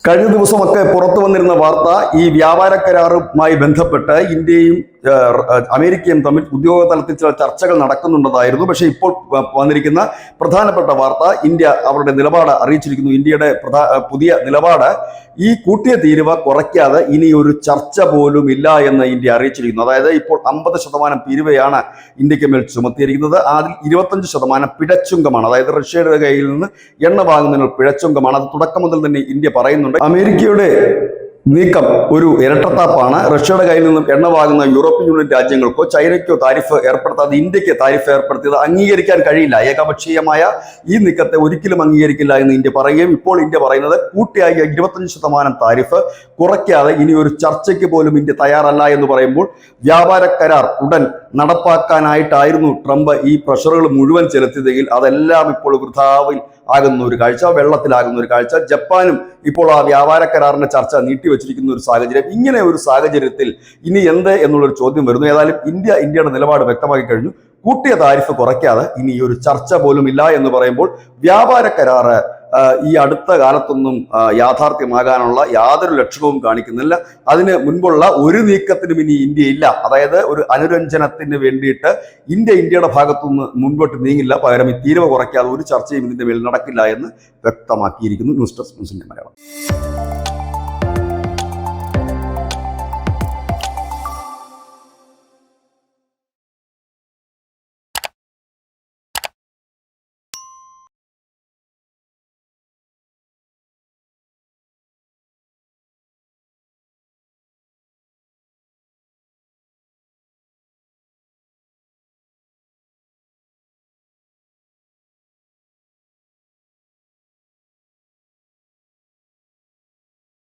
കഴിഞ്ഞ ദിവസമൊക്കെ പുറത്തു വന്നിരുന്ന വാർത്ത ഈ വ്യാപാര കരാറുമായി ബന്ധപ്പെട്ട് ഇന്ത്യയും അമേരിക്കയും തമ്മിൽ ഉദ്യോഗ തലത്തിൽ ചില ചർച്ചകൾ നടക്കുന്നുണ്ടെന്നായിരുന്നു. പക്ഷേ ഇപ്പോൾ വന്നിരിക്കുന്ന പ്രധാനപ്പെട്ട വാർത്ത ഇന്ത്യ അവരുടെ നിലപാട് അറിയിച്ചിരിക്കുന്നു. ഇന്ത്യയുടെ പുതിയ നിലപാട് ഈ കൂട്ടിയ തീരുവ കുറയ്ക്കാതെ ഇനി ഒരു ചർച്ച പോലും ഇല്ല എന്ന് ഇന്ത്യ അറിയിച്ചിരിക്കുന്നു. അതായത് ഇപ്പോൾ 50% തീരുവയാണ് ഇന്ത്യക്ക് മേൽ ചുമത്തിയിരിക്കുന്നത്. അതിൽ 25% പിഴച്ചുങ്കമാണ്. അതായത് റഷ്യയുടെ കയ്യിൽ നിന്ന് എണ്ണ വാങ്ങുന്നതിനുള്ള പിഴച്ചുങ്കമാണ്. അത് തുടക്കം മുതൽ തന്നെ ഇന്ത്യ പറയുന്നുണ്ട്. അമേരിക്കയുടെ നീക്കം ഒരു ഇരട്ടത്താപ്പാണ്. റഷ്യയുടെ കയ്യിൽ നിന്നും എണ്ണ വാങ്ങുന്ന യൂറോപ്യൻ യൂണിയൻ രാജ്യങ്ങൾക്കോ ചൈനയ്ക്കോ താരിഫ് ഏർപ്പെടുത്താതെ ഇന്ത്യക്ക് താരിഫ് ഏർപ്പെടുത്തിയത് അംഗീകരിക്കാൻ കഴിയില്ല. ഏകപക്ഷീയമായ ഈ നീക്കത്തെ ഒരിക്കലും അംഗീകരിക്കില്ല എന്ന് ഇന്ത്യ പറയുകയും ഇപ്പോൾ ഇന്ത്യ പറയുന്നത് കൂട്ടിയായ 25% താരിഫ് കുറയ്ക്കാതെ ഇനി ഒരു ചർച്ചയ്ക്ക് പോലും ഇന്ത്യ തയ്യാറല്ല എന്ന് പറയുമ്പോൾ വ്യാപാര കരാർ ഉടൻ നടപ്പാക്കാനായിട്ടായിരുന്നു ട്രംപ് ഈ പ്രഷറുകൾ മുഴുവൻ ചെലുത്തിയതെങ്കിൽ അതെല്ലാം ഇപ്പോൾ വൃഥാവിൽ ആകുന്ന ഒരു കാഴ്ച, വെള്ളത്തിലാകുന്ന ഒരു കാഴ്ച. ജപ്പാനും ഇപ്പോൾ ആ വ്യാപാര കരാറിന്റെ ചർച്ച നീട്ടിവെച്ചിരിക്കുന്ന ഒരു സാഹചര്യം. ഇങ്ങനെ ഒരു സാഹചര്യത്തിൽ ഇനി എന്ത് എന്നുള്ളൊരു ചോദ്യം വരുന്നു. ഏതായാലും ഇന്ത്യയുടെ നിലപാട് വ്യക്തമാക്കി കഴിഞ്ഞു. കൂട്ടിയ താരിഫ് കുറയ്ക്കാതെ ഇനി ഒരു ചർച്ച പോലും ഇല്ല എന്ന് പറയുമ്പോൾ വ്യാപാര കരാറ് ഈ അടുത്ത കാലത്തൊന്നും യാഥാർത്ഥ്യമാകാനുള്ള യാതൊരു ലക്ഷണവും കാണിക്കുന്നില്ല. അതിന് മുൻപുള്ള ഒരു നീക്കത്തിനും ഇനി ഇന്ത്യ ഇല്ല. അതായത് ഒരു അനുരഞ്ജനത്തിന് വേണ്ടിയിട്ട് ഇന്ത്യയുടെ ഭാഗത്തുനിന്ന് മുൻപോട്ട് നീങ്ങില്ല. പകരം ഈ തീരുവ കുറയ്ക്കാതെ ഒരു ചർച്ചയും ഇതിന്റെ മേൽ നടക്കില്ല എന്ന് വ്യക്തമാക്കിയിരിക്കുന്നു. ന്യൂസ് ഡെസ്ക് ന്യൂസിന്റെ മലയാളം.